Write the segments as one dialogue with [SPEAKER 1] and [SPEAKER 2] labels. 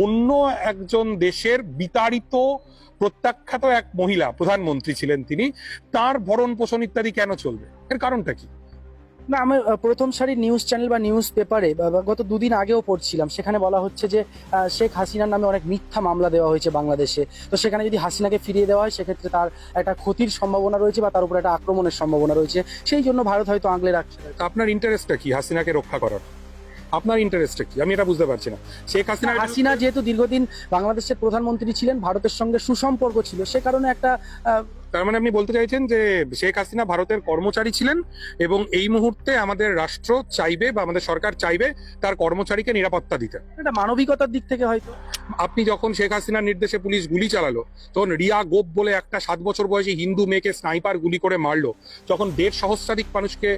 [SPEAKER 1] অন্য একজন দেশের বিতাড়িত প্রত্যাখ্যাত এক মহিলা প্রধানমন্ত্রী ছিলেন, তিনি, তার ভরণ পোষণ ইত্যাদি কেন চলবে? এর কারণটা কি?
[SPEAKER 2] না, আমি প্রথম সারির নিউজ চ্যানেল বা নিউজ পেপারে গত দুদিন আগেও পড়ছিলাম, সেখানে বলা হচ্ছে যে শেখ হাসিনার নামে অনেক মিথ্যা মামলা দেওয়া হয়েছে বাংলাদেশে। তো সেখানে যদি হাসিনাকে ফিরিয়ে দেওয়া হয়, সেক্ষেত্রে তার একটা ক্ষতির সম্ভাবনা রয়েছে বা তার উপর একটা আক্রমণের সম্ভাবনা রয়েছে। সেই জন্য ভারত হয়তো আগলে রাখছে।
[SPEAKER 1] তা আপনার ইন্টারেস্টটা কি হাসিনাকে রক্ষা করার? আপনার ইন্টারেস্টটা কি? আমি এটা বুঝতে পারছি না। শেখ
[SPEAKER 2] হাসিনা যেহেতু দীর্ঘদিন বাংলাদেশের প্রধানমন্ত্রী ছিলেন, ভারতের সঙ্গে সুসম্পর্ক ছিল, সে কারণে একটা
[SPEAKER 1] তার মানে আপনি বলতে চাইছেন যে শেখ হাসিনা ভারতের কর্মচারী ছিলেন এবং এই মুহূর্তে আমাদের রাষ্ট্র চাইবে বা আমাদের সরকার চাইবে তার কর্মচারীকে নিরাপত্তা দিতে।
[SPEAKER 2] একটা মানবিকতার দিক থেকে হয়তো।
[SPEAKER 1] আপনি যখন শেখ হাসিনার নির্দেশে পুলিশ গুলি চালালো, তখন রিয়া গোপ বলে একটা 7 বছর বয়সী হিন্দু মেয়েকে স্নাইপার গুলি করে মারলো, যখন 1.5 সহস্রাধিক মানুষকে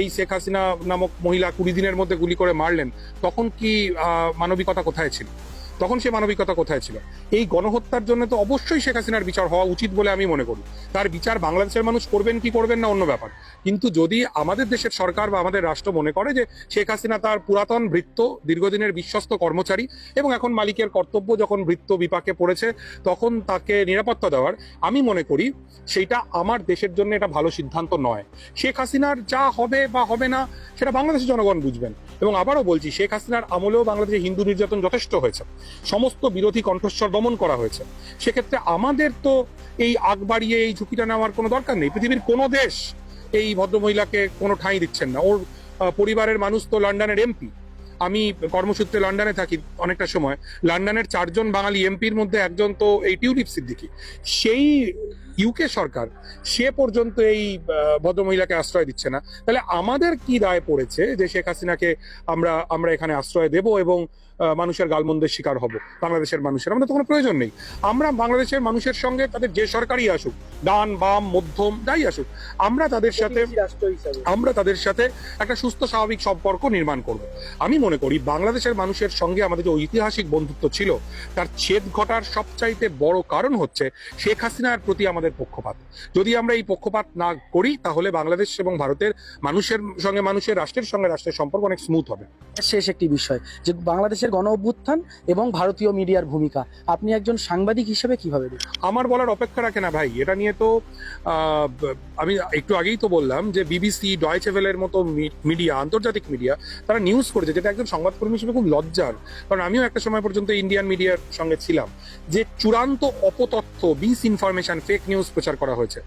[SPEAKER 1] এই শেখ হাসিনা নামক মহিলা 20 দিনের মধ্যে গুলি করে মারলেন, তখন কি মানবিকতা কোথায় ছিল? তখন সে মানবিকতা কোথায় ছিল? এই গণহত্যার জন্য তো অবশ্যই শেখ হাসিনার বিচার হওয়া উচিত বলে আমি মনে করি। তার বিচার বাংলাদেশের মানুষ করবেন কি করবেন না অন্য ব্যাপার, কিন্তু যদি আমাদের দেশের সরকার বা আমাদের রাষ্ট্র মনে করে যে শেখ হাসিনা তার পুরাতন ভৃত্য, দীর্ঘদিনের বিশ্বস্ত কর্মচারী এবং এখন মালিকের কর্তব্য যখন ভৃত্য বিপাকে পড়েছে তখন তাকে নিরাপত্তা দেওয়ার, আমি মনে করি সেইটা আমার দেশের জন্য এটা ভালো সিদ্ধান্ত নয়। শেখ হাসিনার যা হবে বা হবে না সেটা বাংলাদেশের জনগণ বুঝবেন। এবং আবারও বলছি, শেখ হাসিনার আমলেও বাংলাদেশে হিন্দু নির্যাতন যথেষ্ট হয়েছে, সমস্ত বিরোধী কণ্ঠস্বর দমন করা হয়েছে। সেক্ষেত্রে আমাদের তো এই আগ বাড়িয়ে এই ঝুঁকিটা নেওয়ার কোনো দরকার নেই। পৃথিবীর কোনো দেশ এই ভদ্রমহিলাকে কোনো ঠাঁই দিচ্ছেন না। ওর পরিবারের মানুষ তো লন্ডনের এমপি। আমি কর্মসূত্রে লন্ডনে থাকি অনেকটা সময়। লন্ডনের 4 জন বাঙালি এমপির মধ্যে একজন তো এই টিউলিপ সিদ্দিকী। সেই ইউকে সরকার সে পর্যন্ত এই ভদ্রমহিলাকে আশ্রয় দিচ্ছে না। তাহলে আমাদের কি দায় পড়েছে যে শেখ হাসিনাকে আমরা এখানে আশ্রয় দেব এবং মানুষের গালমন্দের শিকার হব? বাংলাদেশের মানুষের আমাদের তো কোনো প্রয়োজন নেই। আমরা বাংলাদেশের মানুষের সঙ্গে তাদের যে সরকারই আসুক, ডান বাম মধ্যম যাই আসুক, আমরা তাদের সাথে একটা সুস্থ স্বাভাবিক সম্পর্ক নির্মাণ করব। আমি মনে করি বাংলাদেশের মানুষের সঙ্গে আমাদের যে ঐতিহাসিক বন্ধুত্ব ছিল, তার ছেদ ঘটার সবচাইতে বড় কারণ হচ্ছে শেখ হাসিনার প্রতি আমাদের পক্ষপাত। যদি আমরা এই পক্ষপাত না করি তাহলে বাংলাদেশ এবং ভারতের মানুষের সঙ্গে রাষ্ট্রের সঙ্গে রাষ্ট্রের সম্পর্ক অনেক স্মুথ হবে।
[SPEAKER 2] শেষ একটি বিষয়, যে বাংলাদেশের গণ অভ্যুত্থান এবং ভারতীয় মিডিয়ার ভূমিকা, আপনি একজন সাংবাদিক হিসেবে কিভাবে দেখেন?
[SPEAKER 1] আমার বলার অপেক্ষা রাখে না ভাই। এটা নিয়ে তো আমি একটু আগেই তো বললাম যে বিবিসি, ডয়েচে ভেলের মতো মিডিয়া, আন্তর্জাতিক মিডিয়া, তারা নিউজ করেছে, যেটা একজন সংবাদকর্মী হিসেবে খুব লজ্জার। কারণ আমিও একটা সময় পর্যন্ত ইন্ডিয়ান মিডিয়ার সঙ্গে ছিলাম, যে চূড়ান্ত অপতথ্য, মিস ইনফরমেশন, ফেক নিউজ প্রচার করা হয়েছে।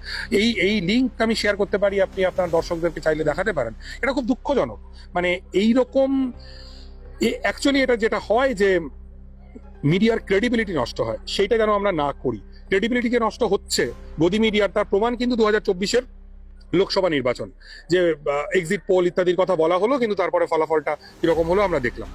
[SPEAKER 1] এই লিঙ্ক আমি শেয়ার করতে পারি, আপনি আপনার দর্শকদেরকে চাইলে দেখাতে পারেন। এটা খুব দুঃখজনক। মানে এইরকম অ্যাকচুয়ালি এটা যেটা হয় যে মিডিয়ার ক্রেডিবিলিটি নষ্ট হয়, সেইটা যেন আমরা না করি। ক্রেডিবিলিটিকে নষ্ট হচ্ছে গদি মিডিয়ার, তার প্রমাণ কিন্তু 2024-এর লোকসভা নির্বাচন, যে এক্সিট পোল ইত্যাদির কথা বলা হলো, কিন্তু তারপরে ফলাফলটা কিরকম হলো আমরা দেখলাম।